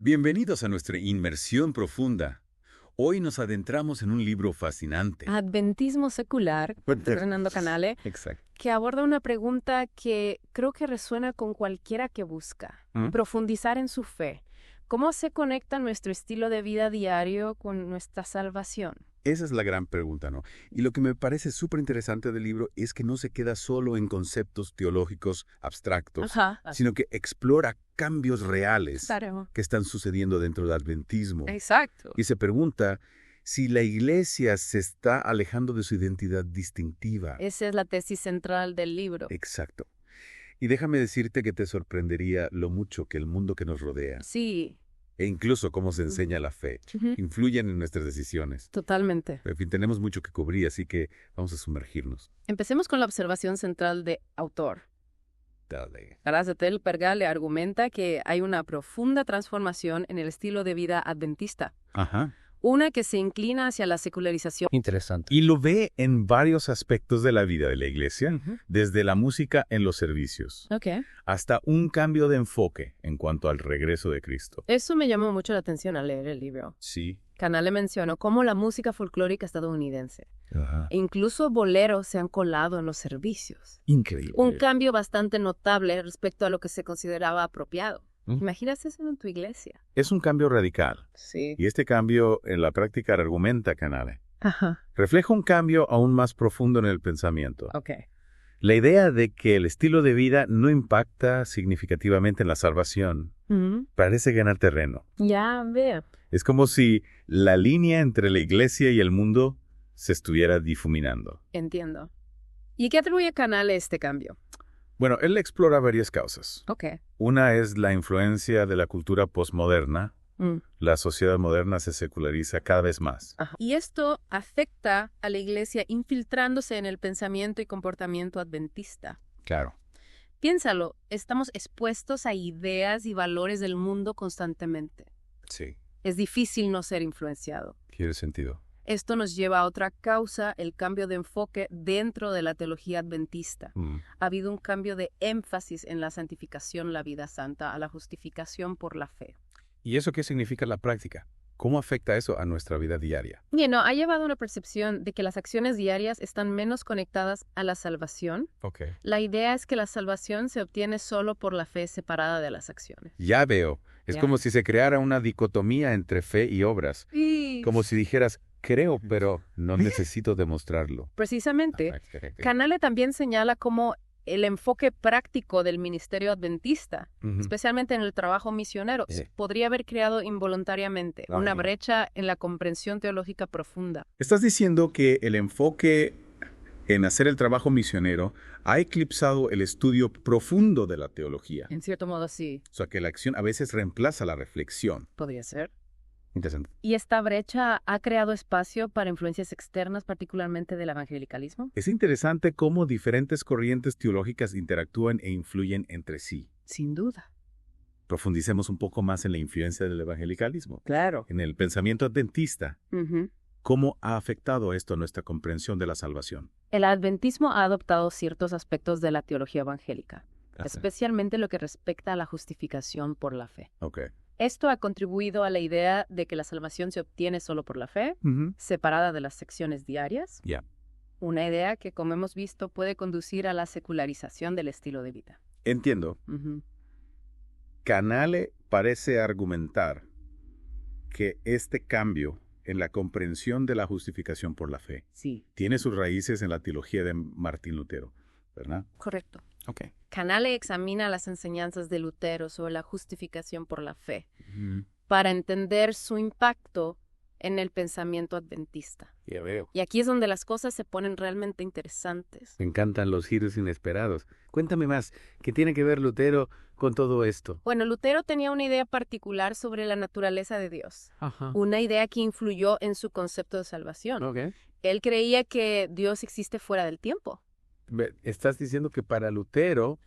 Bienvenidos a nuestra inmersión profunda. Hoy nos adentramos en un libro fascinante. Adventismo secular, Fernando Canale, Exacto. que aborda una pregunta que creo que resuena con cualquiera que busca. Profundizar en su fe. ¿Cómo se conecta nuestro estilo de vida diario con nuestra salvación? Esa es la gran pregunta, ¿no? Y lo que me parece súper interesante del libro es que no se queda solo en conceptos teológicos abstractos, sino que explora cambios reales Claro. que están sucediendo dentro del adventismo. Exacto. Y se pregunta si la iglesia se está alejando de su identidad distintiva. Esa es la tesis central del libro. Exacto. Y déjame decirte que te sorprendería lo mucho que el mundo que nos rodea, Sí. e incluso cómo se enseña la fe, influyen en nuestras decisiones. Totalmente. En fin, tenemos mucho que cubrir, así que vamos a sumergirnos. Empecemos con la observación central de autor. Dale. Arazatel Pergale argumenta que hay una profunda transformación en el estilo de vida adventista. Ajá. Una que se inclina hacia la secularización. Interesante. Y lo ve en varios aspectos de la vida de la iglesia, desde la música en los servicios, Ok. hasta un cambio de enfoque en cuanto al regreso de Cristo. Eso me llamó mucho la atención al leer el libro. Sí. Canale mencionó cómo la música folclórica estadounidense Ajá. e incluso boleros se han colado en los servicios. Increíble. Un cambio bastante notable respecto a lo que se consideraba apropiado. ¿Imaginas eso en tu iglesia? Es un cambio radical. Sí. Y este cambio en la práctica argumenta Canale. Ajá. Refleja un cambio aún más profundo en el pensamiento. Ok. La idea de que el estilo de vida no impacta significativamente en la salvación parece ganar terreno. Ya veo. Es como si la línea entre la iglesia y el mundo se estuviera difuminando. Entiendo. ¿Y qué atribuye Canale a este cambio? Bueno, él explora varias causas. Ok. Una es la influencia de la cultura postmoderna. La sociedad moderna se seculariza cada vez más. Ajá. Y esto afecta a la iglesia infiltrándose en el pensamiento y comportamiento adventista. Claro. Piénsalo, estamos expuestos a ideas y valores del mundo constantemente. Sí. Es difícil no ser influenciado. Tiene sentido. Esto nos lleva a otra causa, el cambio de enfoque dentro de la teología adventista. Ha habido un cambio de énfasis en la santificación, la vida santa, a la justificación por la fe. ¿Y eso qué significa en la práctica? ¿Cómo afecta eso a nuestra vida diaria? Ha llevado a una percepción de que las acciones diarias están menos conectadas a la salvación. Ok. La idea es que la salvación se obtiene solo por la fe separada de las acciones. Ya veo. Es Ya. como si se creara una dicotomía entre fe y obras. Como si dijeras, creo, pero no necesito demostrarlo. Precisamente, Canale también señala cómo el enfoque práctico del ministerio adventista, especialmente en el trabajo misionero, podría haber creado involuntariamente una brecha en la comprensión teológica profunda. Estás diciendo que el enfoque en hacer el trabajo misionero ha eclipsado el estudio profundo de la teología. En cierto modo, sí. O sea, que la acción a veces reemplaza la reflexión. Podría ser. Interesante. ¿Y esta brecha ha creado espacio para influencias externas, particularmente del evangelicalismo? Es interesante cómo diferentes corrientes teológicas interactúan e influyen entre sí. Sin duda. Profundicemos un poco más en la influencia del evangelicalismo, Claro. en el pensamiento adventista. ¿Cómo ha afectado esto nuestra comprensión de la salvación? El adventismo ha adoptado ciertos aspectos de la teología evangélica, especialmente lo que respecta a la justificación por la fe. Ok. Esto ha contribuido a la idea de que la salvación se obtiene solo por la fe, separada de las secciones diarias. Ya. Una idea que, como hemos visto, puede conducir a la secularización del estilo de vida. Entiendo. Canale parece argumentar que este cambio en la comprensión de la justificación por la fe Sí. tiene sus raíces en la teología de Martín Lutero, ¿verdad? Correcto. Ok. Canale examina las enseñanzas de Lutero sobre la justificación por la fe para entender su impacto en el pensamiento adventista. Ya veo. Y aquí es donde las cosas se ponen realmente interesantes. Me encantan los giros inesperados. Cuéntame más, ¿qué tiene que ver Lutero con todo esto? Bueno, Lutero tenía una idea particular sobre la naturaleza de Dios. Una idea que influyó en su concepto de salvación. Él creía que Dios existe fuera del tiempo. Estás diciendo que para Lutero,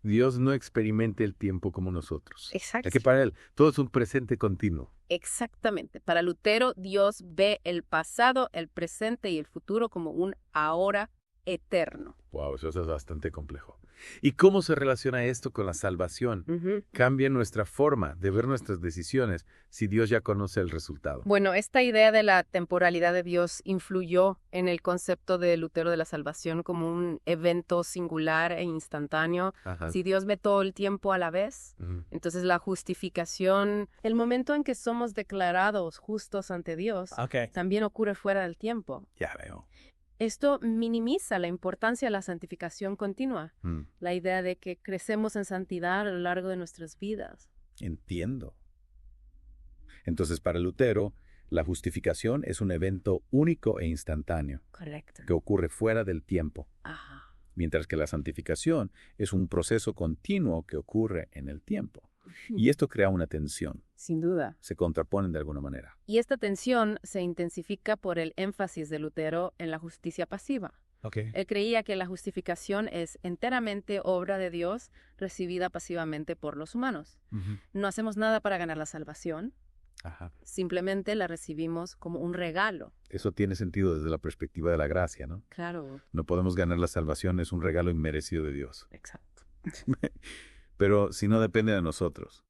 Dios no experimenta el tiempo como nosotros. Exacto. Es que para él todo es un presente continuo. Exactamente. Para Lutero, Dios ve el pasado, el presente y el futuro como un ahora eterno. Wow, eso es bastante complejo. ¿Y cómo se relaciona esto con la salvación? Cambia nuestra forma de ver nuestras decisiones si Dios ya conoce el resultado. Bueno, esta idea de la temporalidad de Dios influyó en el concepto de Lutero de la salvación como un evento singular e instantáneo. Si Dios ve todo el tiempo a la vez, entonces la justificación, el momento en que somos declarados justos ante Dios, también ocurre fuera del tiempo. Ya veo. Esto minimiza la importancia de la santificación continua, la idea de que crecemos en santidad a lo largo de nuestras vidas. Entiendo. Entonces, para Lutero, la justificación es un evento único e instantáneo. Correcto. Que ocurre fuera del tiempo. Ajá. Mientras que la santificación es un proceso continuo que ocurre en el tiempo. Y esto crea una tensión. Sin duda. Se contraponen de alguna manera. Y esta tensión se intensifica por el énfasis de Lutero en la justicia pasiva. Él creía que la justificación es enteramente obra de Dios recibida pasivamente por los humanos. No hacemos nada para ganar la salvación. Simplemente la recibimos como un regalo. Eso tiene sentido desde la perspectiva de la gracia, ¿no? Claro. No podemos ganar la salvación, es un regalo inmerecido de Dios. Exacto. Pero si no depende de nosotros,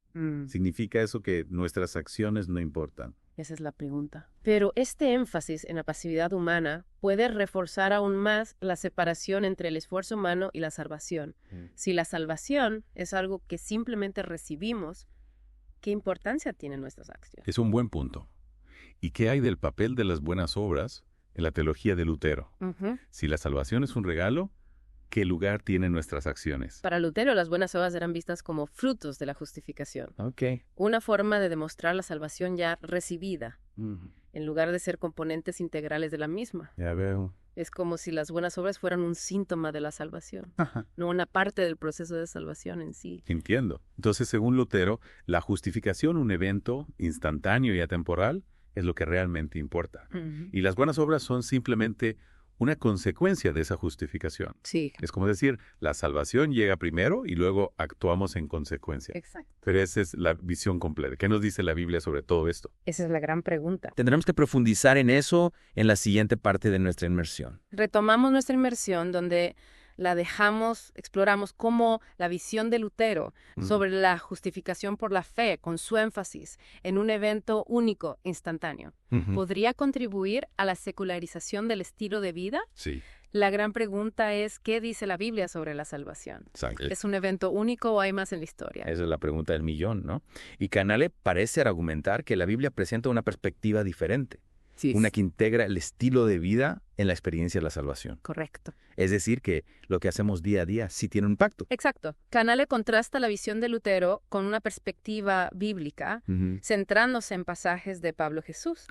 ¿significa eso que nuestras acciones no importan? Esa es la pregunta. Pero este énfasis en la pasividad humana puede reforzar aún más la separación entre el esfuerzo humano y la salvación. Si la salvación es algo que simplemente recibimos, ¿qué importancia tienen nuestras acciones? Es un buen punto. ¿Y qué hay del papel de las buenas obras en la teología de Lutero? Si la salvación es un regalo, ¿qué lugar tienen nuestras acciones? Para Lutero, las buenas obras eran vistas como frutos de la justificación. Una forma de demostrar la salvación ya recibida, en lugar de ser componentes integrales de la misma. Ya veo. Es como si las buenas obras fueran un síntoma de la salvación, no una parte del proceso de salvación en sí. Entiendo. Entonces, según Lutero, la justificación, un evento instantáneo y atemporal, es lo que realmente importa. Y las buenas obras son simplemente una consecuencia de esa justificación. Sí. Es como decir, la salvación llega primero y luego actuamos en consecuencia. Exacto. Pero esa es la visión completa. ¿Qué nos dice la Biblia sobre todo esto? Esa es la gran pregunta. Tendremos que profundizar en eso en la siguiente parte de nuestra inmersión. Retomamos nuestra inmersión donde exploramos cómo la visión de Lutero sobre la justificación por la fe, con su énfasis en un evento único, instantáneo, ¿podría contribuir a la secularización del estilo de vida? Sí. La gran pregunta es, ¿qué dice la Biblia sobre la salvación? Exacto. ¿Es un evento único o hay más en la historia? Esa es la pregunta del millón, ¿no? Y Canale parece argumentar que la Biblia presenta una perspectiva diferente. Sí. Una que integra el estilo de vida en la experiencia de la salvación. Correcto. Es decir, que lo que hacemos día a día sí tiene un impacto. Exacto. Canale contrasta la visión de Lutero con una perspectiva bíblica, centrándose en pasajes de Pablo Jesús.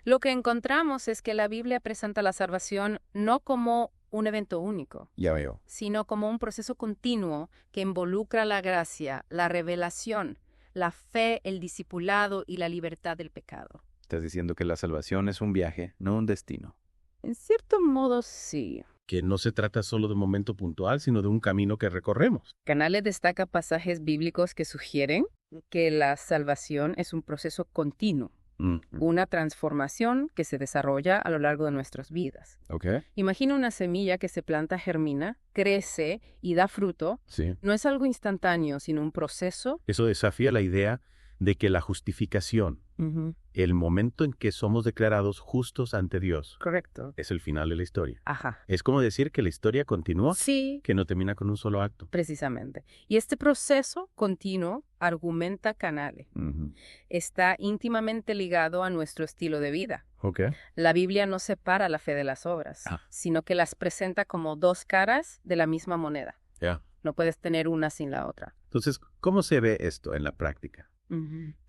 Lo que encontramos es que la Biblia presenta la salvación no como un evento único, ya veo, sino como un proceso continuo que involucra la gracia, la revelación, la fe, el discipulado y la libertad del pecado. Estás diciendo que la salvación es un viaje, no un destino. En cierto modo, sí. Que no se trata solo de un momento puntual, sino de un camino que recorremos. Canale destaca pasajes bíblicos que sugieren que la salvación es un proceso continuo, una transformación que se desarrolla a lo largo de nuestras vidas. Imagina una semilla que se planta, germina, crece y da fruto. Sí. No es algo instantáneo, sino un proceso. Eso desafía la idea de que la justificación, el momento en que somos declarados justos ante Dios, correcto, es el final de la historia. Ajá. Es como decir que la historia continúa, sí, que no termina con un solo acto. Precisamente. Y este proceso continuo, argumenta Canale, está íntimamente ligado a nuestro estilo de vida. La Biblia no separa la fe de las obras, sino que las presenta como dos caras de la misma moneda. No puedes tener una sin la otra. Entonces, ¿cómo se ve esto en la práctica?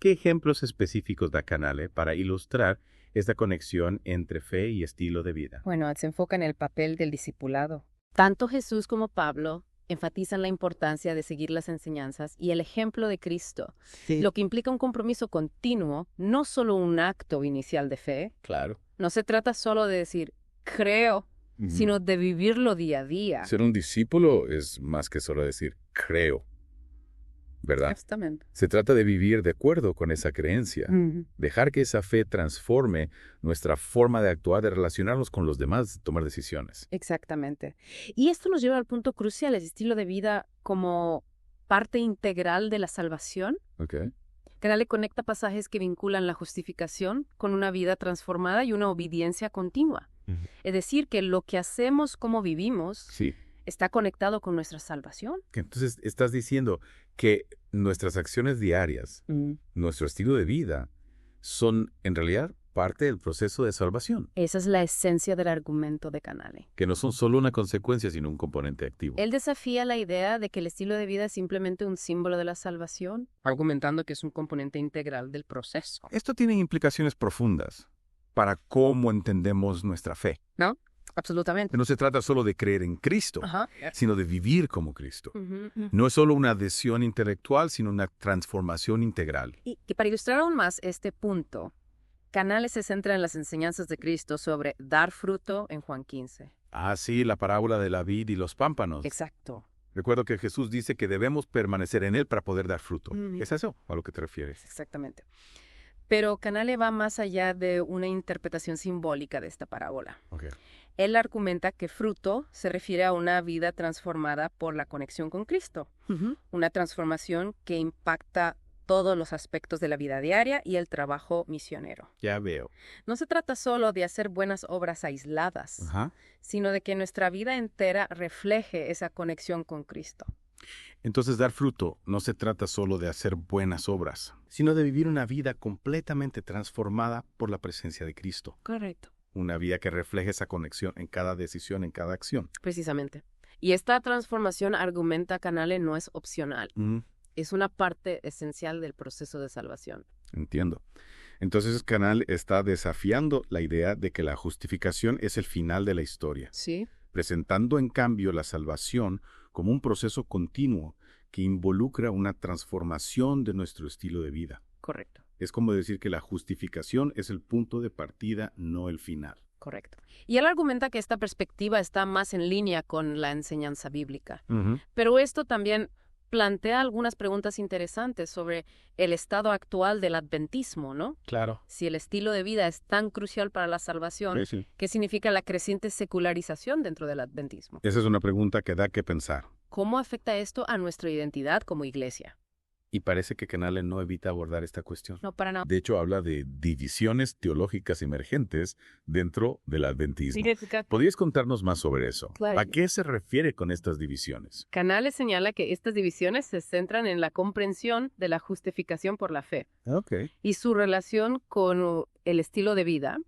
¿Qué ejemplos específicos da Canale para ilustrar esta conexión entre fe y estilo de vida? Bueno, se enfoca en el papel del discipulado. Tanto Jesús como Pablo enfatizan la importancia de seguir las enseñanzas y el ejemplo de Cristo, lo que implica un compromiso continuo, no solo un acto inicial de fe. Claro. No se trata solo de decir, creo, sino de vivirlo día a día. Ser un discípulo es más que solo decir, creo. ¿verdad? Exactamente. Se trata de vivir de acuerdo con esa creencia, dejar que esa fe transforme nuestra forma de actuar, de relacionarnos con los demás, de tomar decisiones. Exactamente. Y esto nos lleva al punto crucial, el estilo de vida como parte integral de la salvación. Okay. Canale conecta pasajes que vinculan la justificación con una vida transformada y una obediencia continua. Es decir, que lo que hacemos, cómo vivimos, Sí. está conectado con nuestra salvación. Entonces, estás diciendo que nuestras acciones diarias, nuestro estilo de vida, son en realidad parte del proceso de salvación. Esa es la esencia del argumento de Canale. Que no son solo una consecuencia, sino un componente activo. Él desafía la idea de que el estilo de vida es simplemente un símbolo de la salvación, argumentando que es un componente integral del proceso. Esto tiene implicaciones profundas para cómo entendemos nuestra fe. ¿No? Absolutamente. No se trata solo de creer en Cristo, Ajá. sino de vivir como Cristo. Ujú. No es solo una adhesión intelectual, sino una transformación integral. Y para ilustrar aún más este punto, Canale se centra en las enseñanzas de Cristo sobre dar fruto en Juan 15. Ah, sí, la parábola de la vid y los pámpanos. Exacto. Recuerdo que Jesús dice que debemos permanecer en Él para poder dar fruto. ¿Es eso a lo que te refieres? Exactamente. Pero Canale va más allá de una interpretación simbólica de esta parábola. Okay. Él argumenta que fruto se refiere a una vida transformada por la conexión con Cristo. Una transformación que impacta todos los aspectos de la vida diaria y el trabajo misionero. Ya veo. No se trata solo de hacer buenas obras aisladas, sino de que nuestra vida entera refleje esa conexión con Cristo. Entonces, dar fruto no se trata solo de hacer buenas obras, sino de vivir una vida completamente transformada por la presencia de Cristo. Correcto. Una vida que refleje esa conexión en cada decisión, en cada acción. Precisamente. Y esta transformación, argumenta Canale, no es opcional. Es una parte esencial del proceso de salvación. Entiendo. Entonces, Canale está desafiando la idea de que la justificación es el final de la historia, Sí. presentando en cambio la salvación como un proceso continuo que involucra una transformación de nuestro estilo de vida. Correcto. Es como decir que la justificación es el punto de partida, no el final. Correcto. Y él argumenta que esta perspectiva está más en línea con la enseñanza bíblica. Pero esto también plantea algunas preguntas interesantes sobre el estado actual del adventismo, ¿no? Claro. Si el estilo de vida es tan crucial para la salvación, Sí. ¿qué significa la creciente secularización dentro del adventismo? Esa es una pregunta que da que pensar. ¿Cómo afecta esto a nuestra identidad como iglesia? Y parece que Canale no evita abordar esta cuestión. No, para nada. De hecho, habla de divisiones teológicas emergentes dentro del adventismo. ¿Podrías contarnos más sobre eso? Claro. ¿A qué se refiere con estas divisiones? Canale señala que estas divisiones se centran en la comprensión de la justificación por la fe y su relación con el estilo de vida.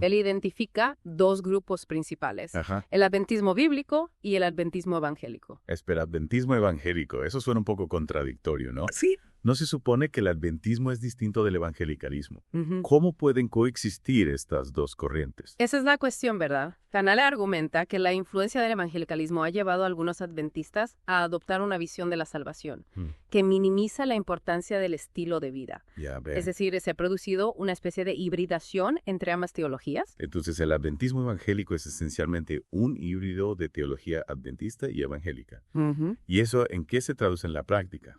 Él identifica dos grupos principales, el adventismo bíblico y el adventismo evangélico. Espera, adventismo evangélico, eso suena un poco contradictorio, ¿no? Sí. ¿No se supone que el adventismo es distinto del evangelicalismo? ¿Cómo pueden coexistir estas dos corrientes? Esa es la cuestión, ¿verdad? Canale argumenta que la influencia del evangelicalismo ha llevado a algunos adventistas a adoptar una visión de la salvación que minimiza la importancia del estilo de vida. Ya veo. Es decir, se ha producido una especie de hibridación entre ambas teologías. Entonces, el adventismo evangélico es esencialmente un híbrido de teología adventista y evangélica. ¿Y eso en qué se traduce en la práctica?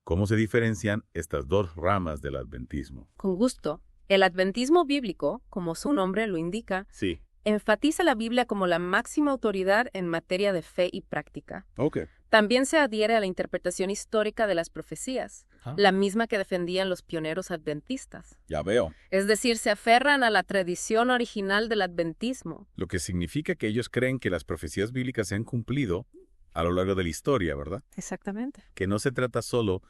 ¿Cómo se diferencian estas dos ramas del adventismo? Con gusto. El adventismo bíblico, como su nombre lo indica, Sí. enfatiza la Biblia como la máxima autoridad en materia de fe y práctica. Ok. También se adhiere a la interpretación histórica de las profecías, la misma que defendían los pioneros adventistas. Ya veo. Es decir, se aferran a la tradición original del adventismo. Lo que significa que ellos creen que las profecías bíblicas se han cumplido a lo largo de la historia, ¿verdad? Exactamente. Que no se trata solo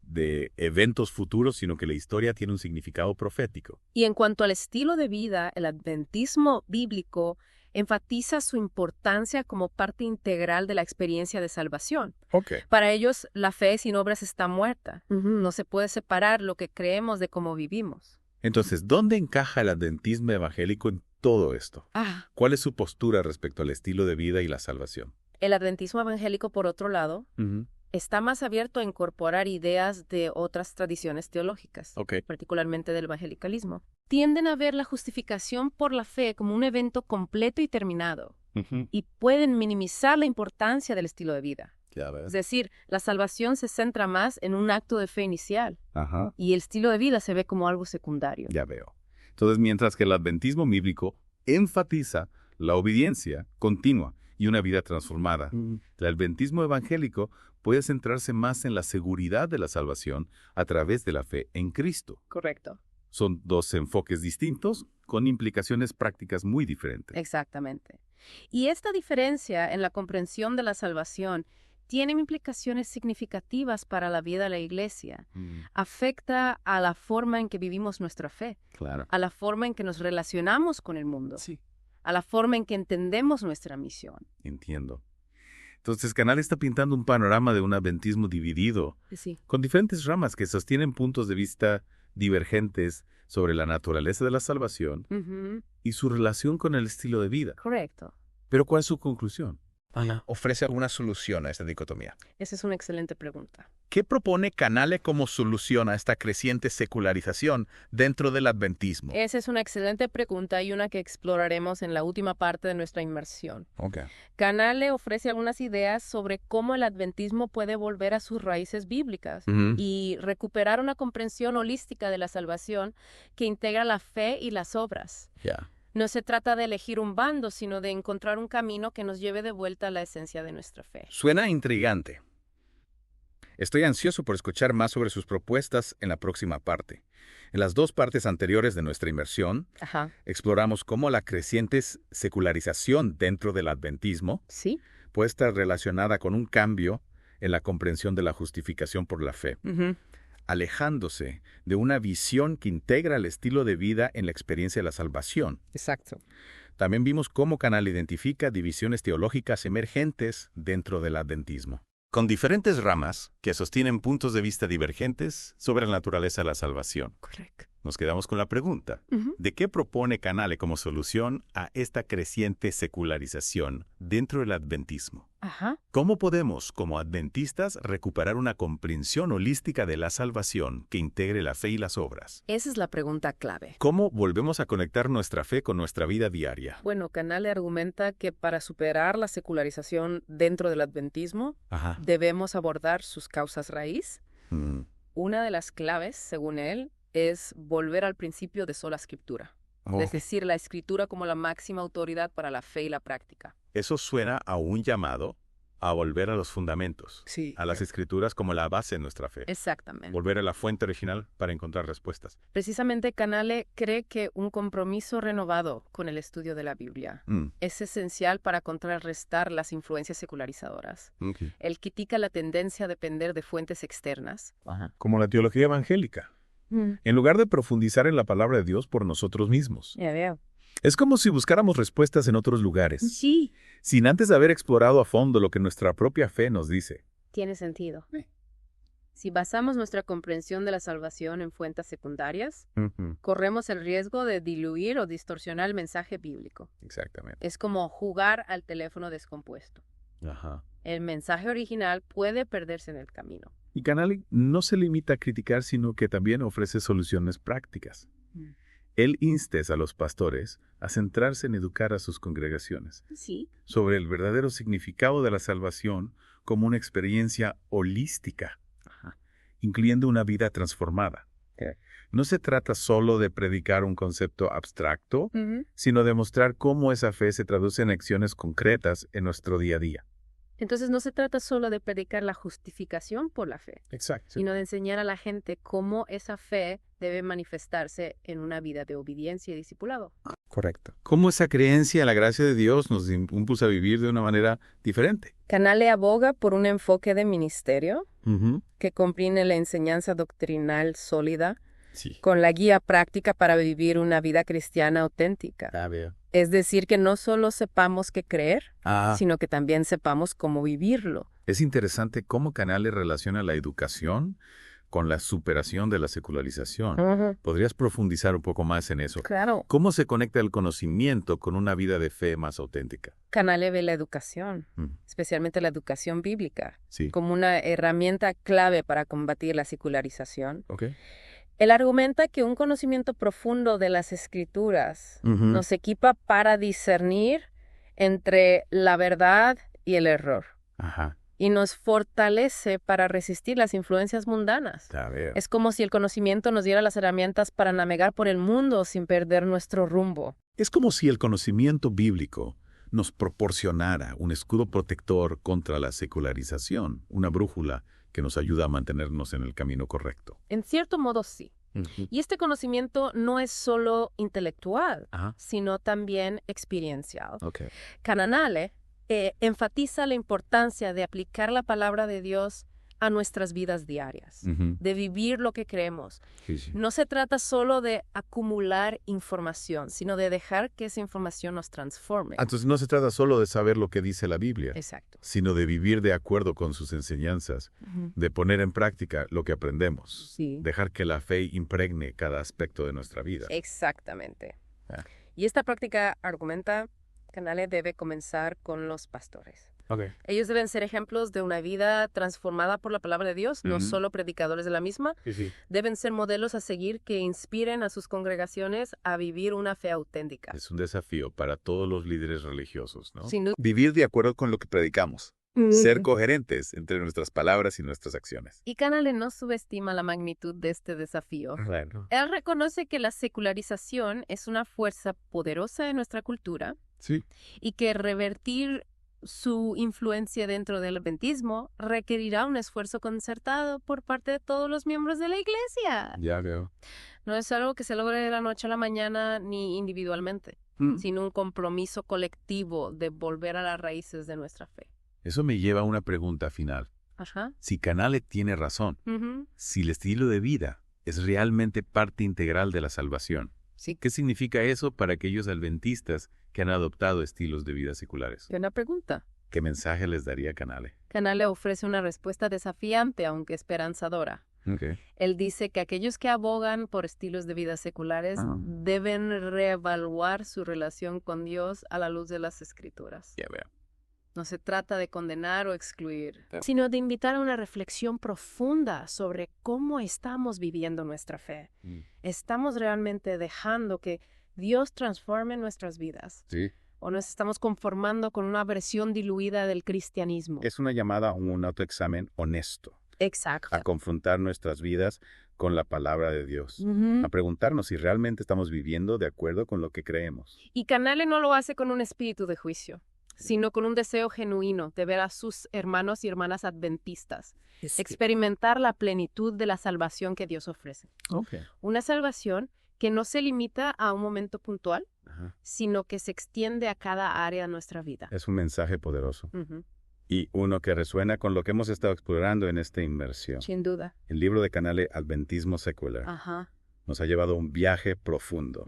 de eventos futuros, sino que la historia tiene un significado profético. Y en cuanto al estilo de vida, el adventismo bíblico enfatiza su importancia como parte integral de la experiencia de salvación. Para ellos, la fe sin obras está muerta. No se puede separar lo que creemos de cómo vivimos. Entonces, ¿dónde encaja el adventismo evangélico en todo esto? ¿Cuál es su postura respecto al estilo de vida y la salvación? El adventismo evangélico, por otro lado, está más abierto a incorporar ideas de otras tradiciones teológicas, particularmente del evangelicalismo. Tienden a ver la justificación por la fe como un evento completo y terminado, y pueden minimizar la importancia del estilo de vida. Ya ves. Es decir, la salvación se centra más en un acto de fe inicial. Ajá. Y el estilo de vida se ve como algo secundario. Ya veo. Entonces, mientras que el adventismo bíblico enfatiza la obediencia continua y una vida transformada, el adventismo evangélico puede centrarse más en la seguridad de la salvación a través de la fe en Cristo. Correcto. Son dos enfoques distintos con implicaciones prácticas muy diferentes. Exactamente. Y esta diferencia en la comprensión de la salvación tiene implicaciones significativas para la vida de la Iglesia. Afecta a la forma en que vivimos nuestra fe, Claro. a la forma en que nos relacionamos con el mundo, Sí. a la forma en que entendemos nuestra misión. Entiendo. Entonces, Canal está pintando un panorama de un adventismo dividido, Sí. con diferentes ramas que sostienen puntos de vista divergentes sobre la naturaleza de la salvación y su relación con el estilo de vida. Correcto. Pero, ¿cuál es su conclusión? Ana, ¿ofrece alguna solución a esta dicotomía? Esa es una excelente pregunta. ¿Qué propone Canale como solución a esta creciente secularización dentro del adventismo? Esa es una excelente pregunta y una que exploraremos en la última parte de nuestra inmersión. Okay. Canale ofrece algunas ideas sobre cómo el adventismo puede volver a sus raíces bíblicas y recuperar una comprensión holística de la salvación que integra la fe y las obras. Ya. No se trata de elegir un bando, sino de encontrar un camino que nos lleve de vuelta a la esencia de nuestra fe. Suena intrigante. Estoy ansioso por escuchar más sobre sus propuestas en la próxima parte. En las dos partes anteriores de nuestra inmersión, exploramos cómo la creciente secularización dentro del adventismo ¿Sí? puede estar relacionada con un cambio en la comprensión de la justificación por la fe, alejándose de una visión que integra el estilo de vida en la experiencia de la salvación. Exacto. También vimos cómo Canal identifica divisiones teológicas emergentes dentro del adventismo, Con diferentes ramas que sostienen puntos de vista divergentes sobre la naturaleza de la salvación. Correcto. Nos quedamos con la pregunta, ¿de qué propone Canale como solución a esta creciente secularización dentro del adventismo? ¿Cómo podemos, como adventistas, recuperar una comprensión holística de la salvación que integre la fe y las obras? Esa es la pregunta clave. ¿Cómo volvemos a conectar nuestra fe con nuestra vida diaria? Bueno, Canale argumenta que para superar la secularización dentro del adventismo, debemos abordar sus causas raíz. Una de las claves, según él, es volver al principio de sola escritura. Es decir, la escritura como la máxima autoridad para la fe y la práctica. Eso suena a un llamado a volver a los fundamentos, a las escrituras como la base de nuestra fe. Exactamente. Volver a la fuente original para encontrar respuestas. Precisamente Canale cree que un compromiso renovado con el estudio de la Biblia es esencial para contrarrestar las influencias secularizadoras. Él critica la tendencia a depender de fuentes externas. Como la teología evangélica. En lugar de profundizar en la palabra de Dios por nosotros mismos. Ya veo. Es como si buscáramos respuestas en otros lugares. Sí. Sin antes haber explorado a fondo lo que nuestra propia fe nos dice. Tiene sentido. Si basamos nuestra comprensión de la salvación en fuentes secundarias, corremos el riesgo de diluir o distorsionar el mensaje bíblico. Exactamente. Es como jugar al teléfono descompuesto. El mensaje original puede perderse en el camino. Y Canale no se limita a criticar, sino que también ofrece soluciones prácticas. Él insta a los pastores a centrarse en educar a sus congregaciones sobre el verdadero significado de la salvación como una experiencia holística, incluyendo una vida transformada. No se trata solo de predicar un concepto abstracto, sino de mostrar cómo esa fe se traduce en acciones concretas en nuestro día a día. Entonces no se trata solo de predicar la justificación por la fe, sino de enseñar a la gente cómo esa fe debe manifestarse en una vida de obediencia y discipulado. Correcto. Cómo esa creencia en la gracia de Dios nos impulsa a vivir de una manera diferente. Canale aboga por un enfoque de ministerio que combine la enseñanza doctrinal sólida con la guía práctica para vivir una vida cristiana auténtica. Es decir, que no solo sepamos qué creer, sino que también sepamos cómo vivirlo. Es interesante cómo Canale relaciona la educación con la superación de la secularización. ¿Podrías profundizar un poco más en eso? Claro. ¿Cómo se conecta el conocimiento con una vida de fe más auténtica? Canale ve la educación, especialmente la educación bíblica, como una herramienta clave para combatir la secularización. Él argumenta que un conocimiento profundo de las Escrituras nos equipa para discernir entre la verdad y el error. y nos fortalece para resistir las influencias mundanas. Es como si el conocimiento nos diera las herramientas para navegar por el mundo sin perder nuestro rumbo. Es como si el conocimiento bíblico nos proporcionara un escudo protector contra la secularización, una brújula que nos ayuda a mantenernos en el camino correcto. En cierto modo, sí. Y este conocimiento no es solo intelectual, sino también experiencial. Cananale enfatiza la importancia de aplicar la palabra de Dios a nuestras vidas diarias, de vivir lo que creemos. No se trata solo de acumular información, sino de dejar que esa información nos transforme. Entonces no se trata solo de saber lo que dice la Biblia, Exacto. sino de vivir de acuerdo con sus enseñanzas, de poner en práctica lo que aprendemos, dejar que la fe impregne cada aspecto de nuestra vida. Exactamente. Y esta práctica, argumenta Canale, debe comenzar con los pastores. Ellos deben ser ejemplos de una vida transformada por la palabra de Dios, no solo predicadores de la misma. Deben ser modelos a seguir que inspiren a sus congregaciones a vivir una fe auténtica. Es un desafío para todos los líderes religiosos, ¿no? Vivir de acuerdo con lo que predicamos. Ser coherentes entre nuestras palabras y nuestras acciones. Y Canale no subestima la magnitud de este desafío. Claro. Él reconoce que la secularización es una fuerza poderosa en nuestra cultura y que revertir su influencia dentro del adventismo requerirá un esfuerzo concertado por parte de todos los miembros de la iglesia. Ya veo. No es algo que se logre de la noche a la mañana ni individualmente, sino un compromiso colectivo de volver a las raíces de nuestra fe. Eso me lleva a una pregunta final. Si Canale tiene razón, si el estilo de vida es realmente parte integral de la salvación, ¿qué significa eso para aquellos adventistas que han adoptado estilos de vida seculares? Buena pregunta. ¿Qué mensaje les daría Canale? Canale ofrece una respuesta desafiante, aunque esperanzadora. Él dice que aquellos que abogan por estilos de vida seculares deben reevaluar su relación con Dios a la luz de las Escrituras. Ya veo. No se trata de condenar o excluir, sino de invitar a una reflexión profunda sobre cómo estamos viviendo nuestra fe. ¿Estamos realmente dejando que Dios transforme nuestras vidas? ¿O nos estamos conformando con una versión diluida del cristianismo? Es una llamada a un autoexamen honesto. Exacto. A confrontar nuestras vidas con la palabra de Dios. A preguntarnos si realmente estamos viviendo de acuerdo con lo que creemos. Y Canale no lo hace con un espíritu de juicio, sino con un deseo genuino de ver a sus hermanos y hermanas adventistas experimentar la plenitud de la salvación que Dios ofrece. Una salvación que no se limita a un momento puntual, sino que se extiende a cada área de nuestra vida. Es un mensaje poderoso. Y uno que resuena con lo que hemos estado explorando en esta inmersión. Sin duda. El libro de Canale Adventismo Secular nos ha llevado a un viaje profundo,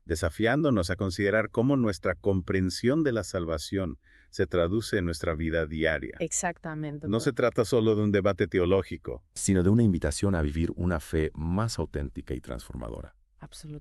desafiándonos a considerar cómo nuestra comprensión de la salvación se traduce en nuestra vida diaria. Exactamente. No se trata solo de un debate teológico, sino de una invitación a vivir una fe más auténtica y transformadora. Absolutamente.